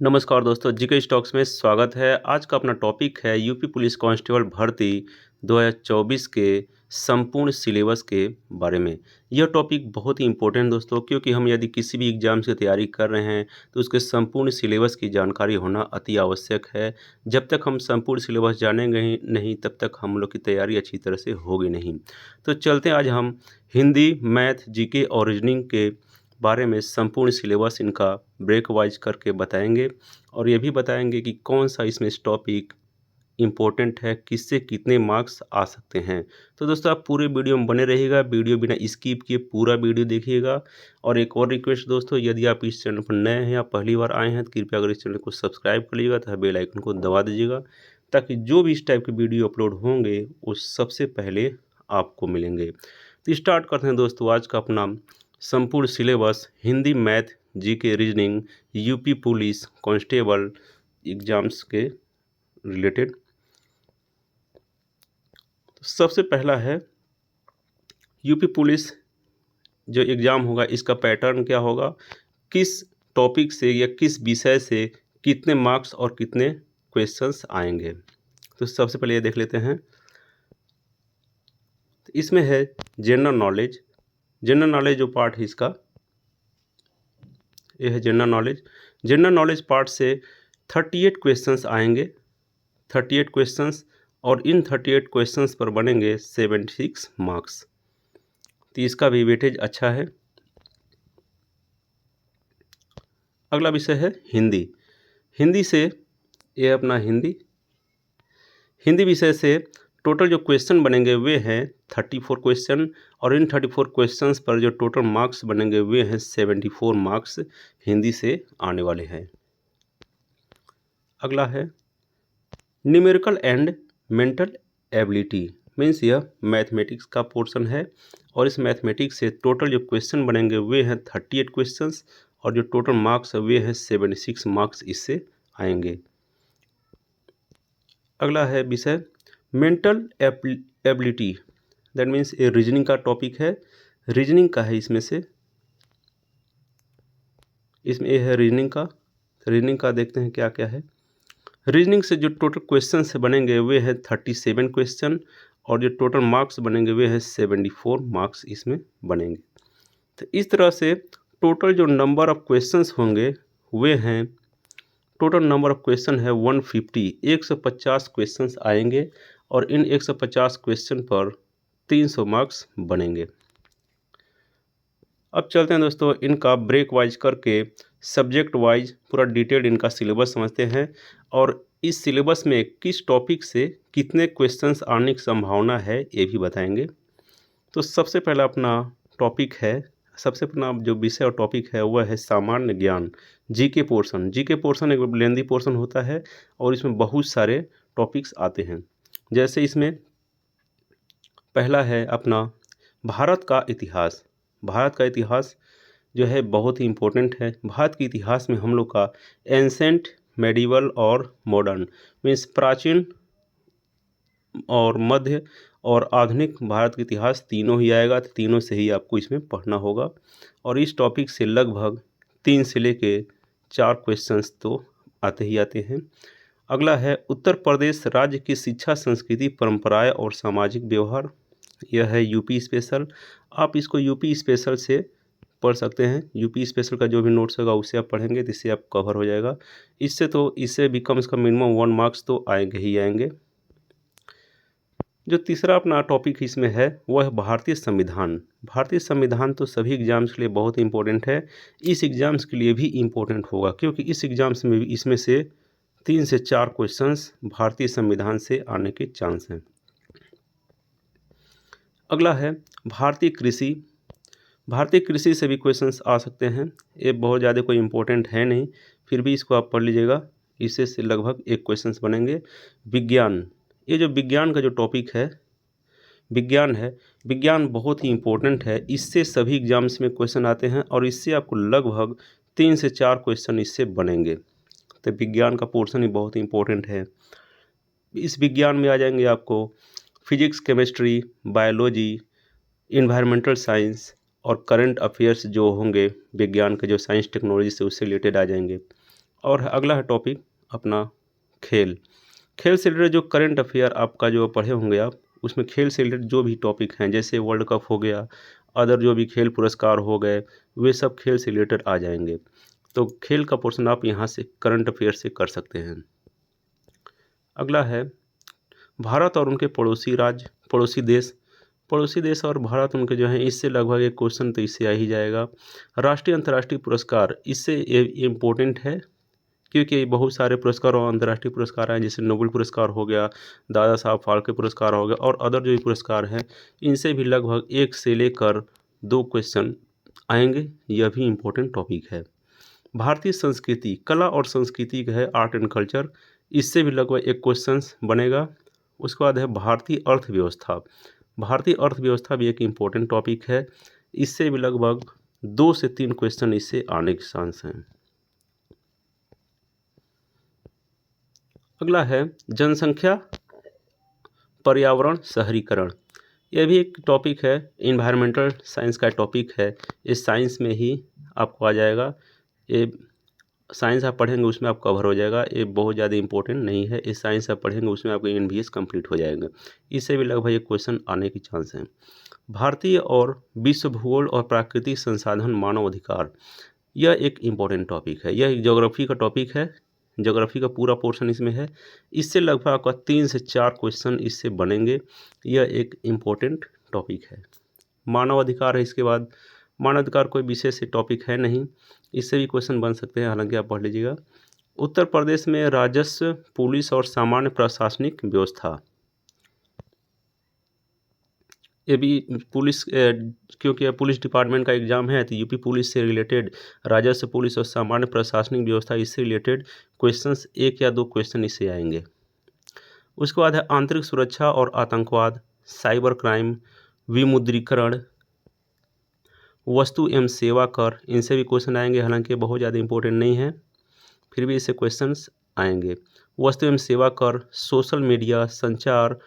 नमस्कार दोस्तों, GK stocks में स्वागत है। आज का अपना टॉपिक है यूपी पुलिस कांस्टेबल भर्ती 2024 के संपूर्ण सिलेबस के बारे में। यह टॉपिक बहुत ही इम्पोर्टेंट दोस्तों, क्योंकि हम यदि किसी भी एग्ज़ाम की तैयारी कर रहे हैं तो उसके संपूर्ण सिलेबस की जानकारी होना अति आवश्यक है। जब तक हम संपूर्ण सिलेबस जानेंगे ही नहीं तब तक हम लोग की तैयारी अच्छी तरह से होगी नहीं। तो चलते हैं, आज हम हिंदी, मैथ, जीके और रीजनिंग के बारे में संपूर्ण सिलेबस इनका ब्रेक वाइज करके बताएंगे और ये भी बताएंगे कि कौन सा इसमें टॉपिक इम्पोर्टेंट है, किससे कितने मार्क्स आ सकते हैं। तो दोस्तों, आप पूरे वीडियो में बने रहिएगा, वीडियो बिना स्किप किए पूरा वीडियो देखिएगा। और एक और रिक्वेस्ट दोस्तों, यदि आप इस चैनल पर नए हैं या पहली बार आए हैं तो कृपया अगर इस चैनल को सब्सक्राइब कर लीजिएगा तथा बेल आइकन को दबा दीजिएगा, ताकि जो भी इस टाइप के वीडियो अपलोड होंगे वो सबसे पहले आपको मिलेंगे। तो स्टार्ट करते हैं दोस्तों आज का अपना संपूर्ण syllabus Hindi, math, GK, reasoning, UP police constable exams के रिलेटेड। सबसे पहला है यूपी पुलिस जो एग्ज़ाम होगा, इसका पैटर्न क्या होगा, किस टॉपिक से या किस विषय से कितने मार्क्स और कितने क्वेश्चंस आएंगे। तो सबसे पहले ये देख लेते हैं। तो इसमें है जनरल नॉलेज। जनरल नॉलेज जो पार्ट है इसका, ये है general knowledge. General knowledge part से 38 क्वेश्चंस आएंगे, 38 क्वेश्चंस, और इन 38 क्वेश्चंस पर बनेंगे 76 मार्क्स। तो इसका भी वेटेज अच्छा है। अगला विषय है हिंदी। हिंदी से ये अपना हिंदी विषय से टोटल जो क्वेश्चन बनेंगे वे हैं 34 क्वेश्चन, और इन 34 क्वेश्चंस पर जो टोटल मार्क्स बनेंगे वे हैं 74 मार्क्स हिंदी से आने वाले हैं। अगला है numerical and mental ability, means यह मैथमेटिक्स का पोर्शन है, और इस मैथमेटिक्स से टोटल जो क्वेश्चन बनेंगे वे हैं 38 क्वेश्चंस, और जो टोटल मार्क्स वे हैं 76 मार्क्स इससे आएंगे। अगला है विषय मेंटल एबिलिटी, दैट मीन्स ये रीजनिंग का टॉपिक है। रीजनिंग का है इसमें ये है रीजनिंग का। रीजनिंग का देखते हैं क्या क्या है। रीजनिंग से जो टोटल क्वेश्चन से बनेंगे वे हैं 37 क्वेश्चन, और जो टोटल मार्क्स बनेंगे वे हैं 74 मार्क्स इसमें बनेंगे। तो इस तरह से टोटल जो नंबर ऑफ क्वेश्चंस होंगे वे हैं, टोटल नंबर ऑफ क्वेश्चन है 150, 150 क्वेश्चंस आएंगे, और इन 150 क्वेश्चन पर 300 मार्क्स बनेंगे। अब चलते हैं दोस्तों, इनका ब्रेक वाइज करके सब्जेक्ट वाइज पूरा डिटेल्ड इनका सिलेबस समझते हैं, और इस सिलेबस में किस टॉपिक से कितने क्वेश्चंस आने की संभावना है ये भी बताएंगे। तो सबसे पहला अपना टॉपिक है, सबसे अपना जो विषय और टॉपिक है वह है सामान्य ज्ञान, जीके पोर्शन। जीके पोर्शन एक लेंदी पोर्शन होता है और इसमें बहुत सारे टॉपिक्स आते हैं। जैसे इसमें पहला है अपना भारत का इतिहास। भारत का इतिहास जो है बहुत ही इम्पोर्टेंट है। भारत के इतिहास में हम लोग का एंसेंट, मेडिवल और मॉडर्न, मीन्स प्राचीन और मध्य और आधुनिक भारत का इतिहास तीनों ही आएगा। तो तीनों से ही आपको इसमें पढ़ना होगा, और इस टॉपिक से लगभग 3 से लेके 4 क्वेश्चंस तो आते ही आते हैं। अगला है उत्तर प्रदेश राज्य की शिक्षा, संस्कृति, परंपराएं और सामाजिक व्यवहार। यह है यूपी स्पेशल। आप इसको यूपी स्पेशल से पढ़ सकते हैं। यूपी स्पेशल का जो भी नोट्स होगा उसे आप पढ़ेंगे तो इससे आप कवर हो जाएगा। इससे भी कम से कम मिनिमम 1 मार्क्स तो आएंगे ही आएंगे। जो तीसरा अपना टॉपिक इसमें है वह है भारतीय संविधान। भारतीय संविधान तो सभी एग्जाम्स के लिए बहुत इंपॉर्टेंट है। इस एग्ज़ाम्स के लिए भी इम्पोर्टेंट होगा, क्योंकि इस एग्ज़ाम्स में भी इसमें से 3 से 4 क्वेश्चंस भारतीय संविधान से आने के चांस हैं। अगला है भारतीय कृषि। भारतीय कृषि से भी क्वेश्चंस आ सकते हैं। ये बहुत ज़्यादा कोई इम्पोर्टेंट है नहीं, फिर भी इसको आप पढ़ लीजिएगा, इससे से लगभग 1 क्वेश्चंस बनेंगे। विज्ञान, ये जो विज्ञान का जो टॉपिक है, विज्ञान है, विज्ञान बहुत ही इम्पोर्टेंट है। इससे सभी एग्जाम्स में क्वेश्चन आते हैं, और इससे आपको लगभग 3 से 4 क्वेश्चन इससे बनेंगे। तो विज्ञान का पोर्शन ही बहुत इंपॉर्टेंट है। इस विज्ञान में आ जाएंगे आपको physics, chemistry, biology, environmental science और करंट अफेयर्स जो होंगे विज्ञान के, जो साइंस टेक्नोलॉजी से उससे रिलेटेड आ जाएंगे। और अगला है टॉपिक अपना खेल। खेल से रिलेटेड जो करंट अफेयर आपका जो पढ़े होंगे आप, उसमें खेल से रिलेटेड जो भी टॉपिक हैं, जैसे वर्ल्ड कप हो गया, अदर जो भी खेल पुरस्कार हो गए, वे सब खेल से रिलेटेड आ जाएंगे। तो खेल का पोर्शन आप यहाँ से करंट अफेयर से कर सकते हैं। अगला है भारत और उनके पड़ोसी राज्य, पड़ोसी देश और भारत उनके जो हैं, इससे लगभग एक क्वेश्चन तो इससे आ ही जाएगा। राष्ट्रीय अंतर्राष्ट्रीय पुरस्कार, इससे ये इम्पोर्टेंट है क्योंकि बहुत सारे पुरस्कार और अंतर्राष्ट्रीय पुरस्कार हैं, जैसे नोबेल पुरस्कार हो गया, दादा साहब फाल्के पुरस्कार हो गया और अदर जो भी पुरस्कार हैं, इनसे भी लगभग 1 से लेकर 2 क्वेश्चन आएंगे। यह भी इम्पोर्टेंट टॉपिक है। भारतीय संस्कृति, कला और संस्कृति का है, आर्ट एंड कल्चर, इससे भी लगभग 1 क्वेश्चन बनेगा। उसके बाद है भारतीय अर्थव्यवस्था, भारतीय अर्थव्यवस्था भी एक इम्पोर्टेंट टॉपिक है, इससे भी लगभग 2 से 3 क्वेश्चन इससे आने के चांस हैं। अगला है जनसंख्या, पर्यावरण, शहरीकरण, यह भी एक टॉपिक है, इन्वायरमेंटल साइंस का टॉपिक है। इस साइंस में ही आपको आ जाएगा, ये साइंस आप पढ़ेंगे उसमें आप कवर हो जाएगा, ये बहुत ज़्यादा इंपॉर्टेंट नहीं है। इस साइंस आप पढ़ेंगे उसमें आपके एनवीएस कंप्लीट हो जाएंगे, इससे भी लगभग एक क्वेश्चन आने की चांस है। भारतीय और विश्व भूगोल और प्राकृतिक संसाधन मानव अधिकार, यह एक इम्पॉर्टेंट टॉपिक है, यह ज्योग्राफी का टॉपिक है, ज्योग्राफी का पूरा पोर्शन इसमें है। इससे लगभग आपका 3 से 4 क्वेश्चन इससे बनेंगे, यह एक इम्पोर्टेंट टॉपिक है। मानव अधिकार है, इसके बाद मानव अधिकार कोई विशेष टॉपिक है नहीं, इससे भी क्वेश्चन बन सकते हैं, हालांकि आप पढ़ लीजिएगा। उत्तर प्रदेश में राजस्व, पुलिस और सामान्य प्रशासनिक व्यवस्था, ये भी पुलिस क्योंकि पुलिस डिपार्टमेंट का एग्जाम है, तो यूपी पुलिस से रिलेटेड राजस्व, पुलिस और सामान्य प्रशासनिक व्यवस्था, इससे रिलेटेड क्वेश्चंस 1 या 2 क्वेश्चन इससे आएंगे। उसके बाद है आंतरिक सुरक्षा और आतंकवाद, साइबर क्राइम, विमुद्रीकरण, वस्तु एवं सेवा कर, इनसे भी क्वेश्चन आएंगे, हालांकि बहुत ज़्यादा इंपॉर्टेंट नहीं है, फिर भी इससे क्वेश्चंस आएंगे। वस्तु एवं सेवा कर, सोशल मीडिया, संचार,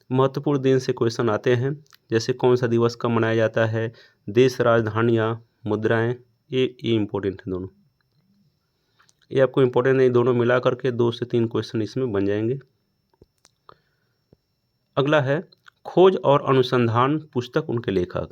महत्वपूर्ण दिन से क्वेश्चन आते हैं, जैसे कौन सा दिवस कब मनाया जाता है, देश, राजधानियाँ, मुद्राएं, ये इम्पोर्टेंट है दोनों, ये आपको इम्पोर्टेंट नहीं, दोनों मिला करके 2 से 3 क्वेश्चन इसमें बन जाएंगे। अगला है खोज और अनुसंधान पुस्तक उनके लेखक,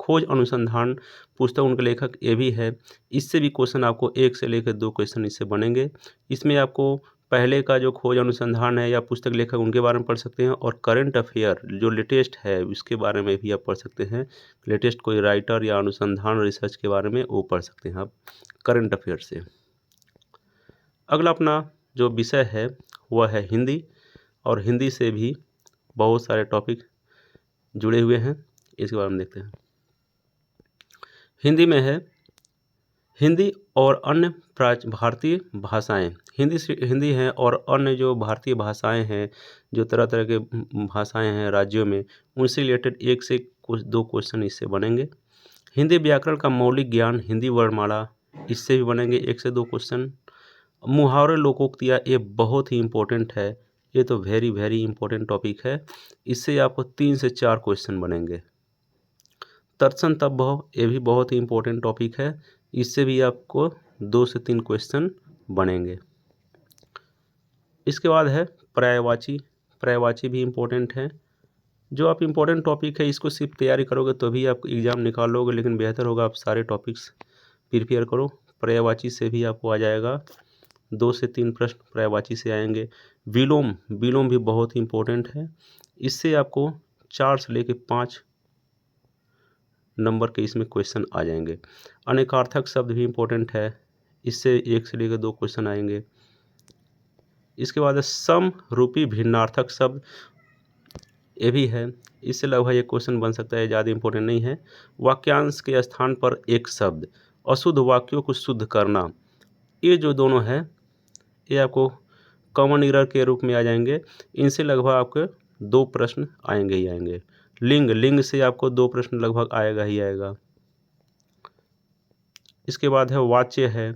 खोज अनुसंधान पुस्तक उनके लेखक, ये भी है, इससे भी क्वेश्चन आपको 1 से लेकर 2 क्वेश्चन इससे बनेंगे। इसमें आपको पहले का जो खोज अनुसंधान है या पुस्तक लेखक, उनके बारे में पढ़ सकते हैं, और करंट अफेयर जो लेटेस्ट है उसके बारे में भी आप पढ़ सकते हैं। लेटेस्ट कोई राइटर या अनुसंधान रिसर्च के बारे में वो पढ़ सकते हैं आप करंट अफेयर से। अगला अपना जो विषय है वह है हिंदी, और हिंदी से भी बहुत सारे टॉपिक जुड़े हुए हैं, इसके बारे में देखते हैं। हिंदी में है हिंदी और अन्य भारतीय भाषाएं, हिंदी है और अन्य जो भारतीय भाषाएं हैं, जो तरह तरह के भाषाएं हैं राज्यों में, उनसे रिलेटेड 1 से 2 क्वेश्चन इससे बनेंगे। हिंदी व्याकरण का मौलिक ज्ञान, हिंदी वर्णमाला, इससे भी बनेंगे 1 से 2 क्वेश्चन। मुहावरे, लोकोक्तियाँ, ये बहुत ही इम्पोर्टेंट है, ये तो वेरी इंपॉर्टेंट टॉपिक है, इससे आपको 3 से 4 क्वेश्चन बनेंगे। तत्सम तद्भव, ये भी बहुत ही इम्पोर्टेंट टॉपिक है, इससे भी आपको 2 से 3 क्वेश्चन बनेंगे। इसके बाद है पर्यायवाची भी इम्पोर्टेंट है। जो आप इम्पोर्टेंट टॉपिक है इसको सिर्फ तैयारी करोगे तो भी आप एग्ज़ाम निकाल लोगे, लेकिन बेहतर होगा आप सारे टॉपिक्स प्रिपेयर करो। पर्यायवाची से भी आपको आ जाएगा, 2 से 3 प्रश्न पर्यायवाची से आएंगे। विलोम भी बहुत ही इम्पोर्टेंट है, इससे आपको 4 से लेकर 5 नंबर के इसमें क्वेश्चन आ जाएंगे। अनेकार्थक शब्द भी इम्पोर्टेंट है, इससे 1 से लेकर 2 क्वेश्चन आएंगे। इसके बाद समरूपी भिन्नार्थक शब्द, ये भी है, इससे लगभग 1 क्वेश्चन बन सकता है, ज़्यादा इम्पोर्टेंट नहीं है। वाक्यांश के स्थान पर एक शब्द, अशुद्ध वाक्यों को शुद्ध करना, ये जो दोनों है ये आपको कॉमन एरर के रूप में आ जाएंगे, इनसे लगभग आपके 2 प्रश्न आएंगे ही आएंगे। लिंग से आपको 2 प्रश्न लगभग आएगा ही आएगा। इसके बाद है वाच्य है,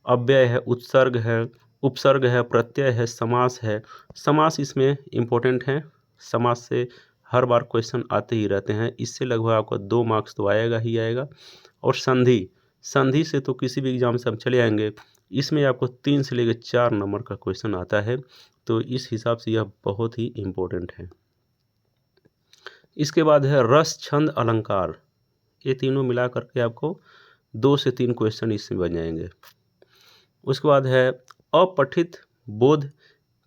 अव्यय है, उत्सर्ग है, उपसर्ग है, प्रत्यय है, समास है। समास इसमें इम्पोर्टेंट है, समास से हर बार क्वेश्चन आते ही रहते हैं, इससे लगभग आपको 2 मार्क्स तो आएगा ही आएगा। और संधि संधि से तो किसी भी एग्जाम से हम चले आएंगे, इसमें आपको 3 से लेकर 4 नंबर का क्वेश्चन आता है, तो इस हिसाब से यह बहुत ही इम्पोर्टेंट है। इसके बाद है रस, छंद, अलंकार, ये तीनों मिला करके आपको 2 से 3 क्वेश्चन इसमें बन जाएंगे। उसके बाद है अपठित, बोध,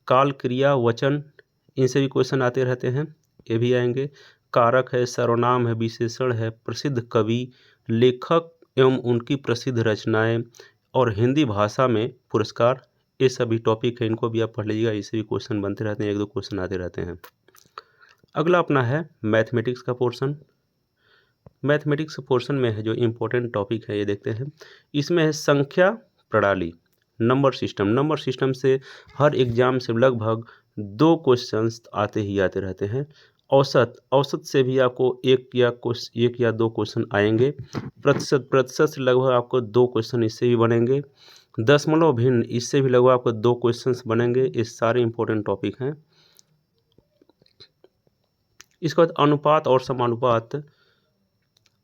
काल, क्रिया, वचन, इनसे भी क्वेश्चन आते रहते हैं, ये भी आएंगे। कारक है, सर्वनाम है, विशेषण है, प्रसिद्ध कवि, लेखक एवं उनकी प्रसिद्ध रचनाएं और हिंदी भाषा में पुरस्कार, ये सभी टॉपिक है, इनको भी आप पढ़ लीजिएगा, इससे भी क्वेश्चन बनते रहते हैं, 1-2 क्वेश्चन आते रहते हैं। अगला अपना है मैथमेटिक्स का पोर्शन। मैथमेटिक्स पोर्शन में है जो इम्पोर्टेंट टॉपिक है, ये देखते हैं। इसमें है संख्या प्रणाली, नंबर सिस्टम। नंबर सिस्टम से हर एग्जाम से लगभग 2 क्वेश्चंस आते ही आते रहते हैं। औसत से भी आपको एक या दो क्वेश्चन आएंगे। प्रतिशत से लगभग आपको 2 क्वेश्चन इससे भी बनेंगे। दशमलव भिन्न, इससे भी लगभग आपको 2 क्वेश्चंस बनेंगे। ये सारे इंपॉर्टेंट टॉपिक हैं। इसके बाद अनुपात और समानुपात,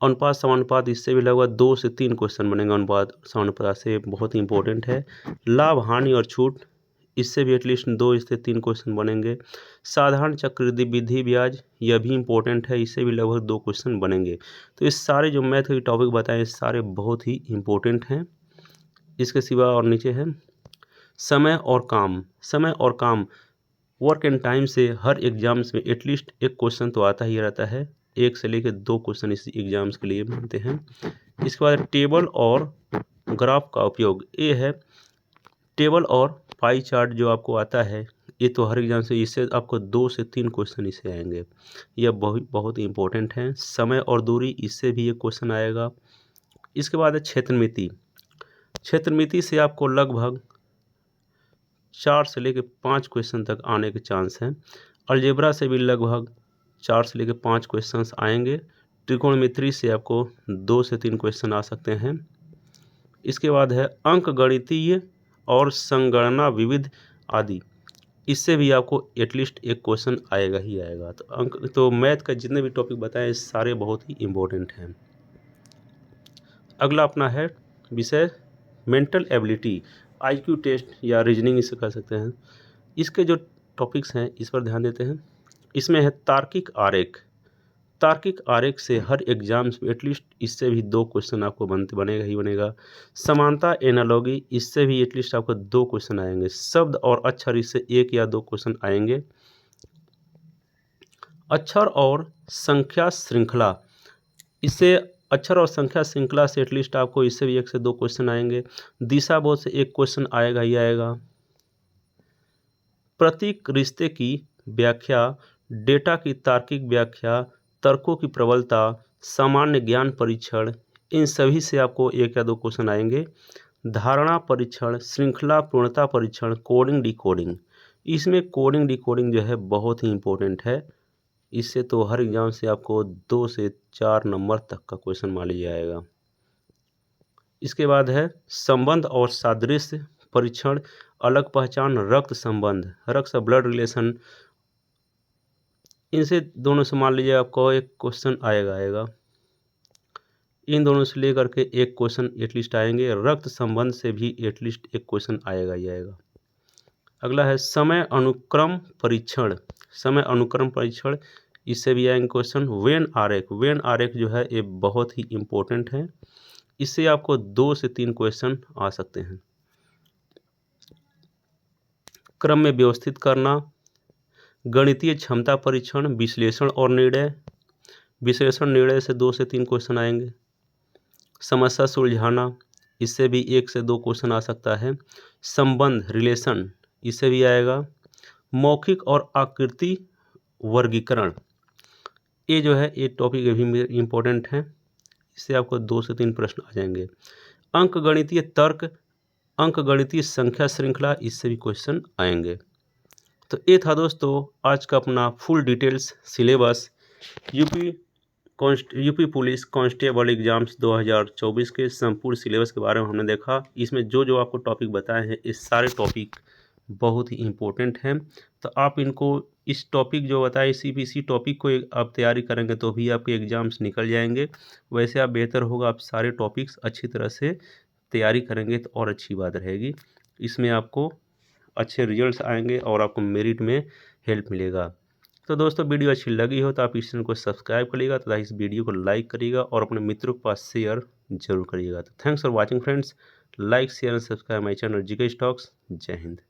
समानुपात, इससे भी लगभग 2 से 3 क्वेश्चन बनेंगे। अनुपात समानुपात से बहुत ही इंपॉर्टेंट है। लाभ, हानि और छूट, इससे भी एटलीस्ट 2 से 3 क्वेश्चन बनेंगे। साधारण चक्रवृद्धि विधि ब्याज, यह भी इंपॉर्टेंट है, इससे भी लगभग 2 क्वेश्चन बनेंगे। तो ये सारे जो मैथ के टॉपिक बताए सारे बहुत ही इंपॉर्टेंट हैं। इसके सिवा और नीचे है समय और काम। समय और काम, वर्क एंड टाइम से हर एग्जाम्स में एटलीस्ट 1 क्वेश्चन तो आता ही रहता है। 1 से लेकर 2 क्वेश्चन इस एग्जाम्स के लिए बनते हैं। इसके बाद टेबल और ग्राफ का उपयोग, ये है टेबल और पाई चार्ट जो आपको आता है, ये तो हर एग्जाम से, इससे आपको 2 से 3 क्वेश्चन इससे आएंगे। यह बहुत इंपॉर्टेंट है। समय और दूरी, इससे भी एक क्वेश्चन आएगा। इसके बाद है क्षेत्रमिति। क्षेत्रमिति से आपको लगभग 4 से लेकर 5 क्वेश्चन तक आने के चांस हैं। अलजेब्रा से भी लगभग 4 से लेकर 5 क्वेश्चंस आएंगे। त्रिकोणमिति से आपको 2 से 3 क्वेश्चन आ सकते हैं। इसके बाद है अंक गणितीय और संगणना विविध आदि, इससे भी आपको एटलीस्ट 1 क्वेश्चन आएगा ही आएगा। तो मैथ का जितने भी टॉपिक बताए सारे बहुत ही इम्पोर्टेंट हैं। अगला अपना है विषय मेंटल एबिलिटी, IQ टेस्ट या रीजनिंग इसे कह सकते हैं। इसके जो टॉपिक्स हैं इस पर ध्यान देते हैं। इसमें है तार्किक आरेख। तार्किक आरेख से हर एग्जाम्स में एटलीस्ट इससे भी 2 क्वेश्चन आपको बनेगा ही बनेगा। समानता एनालॉगी, इससे भी एटलीस्ट आपको 2 क्वेश्चन आएंगे। शब्द और अक्षर, इससे 1 या 2 क्वेश्चन आएंगे। अक्षर और संख्या श्रृंखला, इससे अक्षर और संख्या श्रृंखला से एटलीस्ट आपको इससे भी 1 से 2 क्वेश्चन आएंगे। दिशा बोध से 1 क्वेश्चन आएगा ही आएगा। प्रतीक रिश्ते की व्याख्या, डेटा की तार्किक व्याख्या, तर्कों की प्रबलता, सामान्य ज्ञान परीक्षण, इन सभी से आपको 1 या 2 क्वेश्चन आएंगे। धारणा परीक्षण, श्रृंखला पूर्णता परीक्षण, कोडिंग डिकोडिंग, इसमें कोडिंग डिकोडिंग जो है बहुत ही इंपॉर्टेंट है। इससे तो हर एग्जाम से आपको 2 से 4 नंबर तक का क्वेश्चन मान लिया जाएगा। इसके बाद है संबंध और सादृश्य परीक्षण, अलग पहचान, रक्त संबंध, रक्त से ब्लड रिलेशन, इनसे दोनों से मान लीजिए आपको 1 क्वेश्चन आएगा। इन दोनों से लेकर के 1 क्वेश्चन एटलीस्ट आएंगे। रक्त संबंध से भी एटलीस्ट 1 क्वेश्चन आएगा ही आएगा। अगला है समय अनुक्रम परीक्षण। समय अनुक्रम परीक्षण, इससे भी आएंगे क्वेश्चन। वेन आरेख, वेन आरेख जो है ये बहुत ही इम्पोर्टेंट है, इससे आपको 2 से 3 क्वेश्चन आ सकते हैं। क्रम में व्यवस्थित करना, गणितीय क्षमता परीक्षण, विश्लेषण और निर्णय, विश्लेषण निर्णय से 2 से 3 क्वेश्चन आएंगे। समस्या सुलझाना, इससे भी 1 से 2 क्वेश्चन आ सकता है। संबंध रिलेशन, इससे भी आएगा। मौखिक और आकृति वर्गीकरण, ये जो है ये टॉपिक भी इम्पोर्टेंट है, इससे आपको 2 से 3 प्रश्न आ जाएंगे। अंक गणितीय तर्क, अंक गणितीय संख्या श्रृंखला, इससे भी क्वेश्चन आएंगे। तो ये था दोस्तों आज का अपना full details syllabus UP police constable exams 2024 के संपूर्ण सिलेबस के बारे में हमने देखा। इसमें जो जो आपको टॉपिक बताए हैं ये सारे टॉपिक बहुत ही इम्पोर्टेंट हैं, तो आप इनको इस टॉपिक जो बताया इसी टॉपिक को आप तैयारी करेंगे तो भी आपके एग्ज़ाम्स निकल जाएंगे। वैसे आप बेहतर होगा आप सारे टॉपिक्स अच्छी तरह से तैयारी करेंगे तो और अच्छी बात रहेगी। इसमें आपको अच्छे रिजल्ट्स आएंगे और आपको मेरिट में हेल्प मिलेगा। तो दोस्तों वीडियो अच्छी लगी हो तो आप इस चैनल को सब्सक्राइब करिएगा तथा इस वीडियो को लाइक करिएगा और अपने मित्रों के पास शेयर जरूर करिएगा। तो thanks for watching friends, like share and subscribe my channel GK stocks. जय हिंद।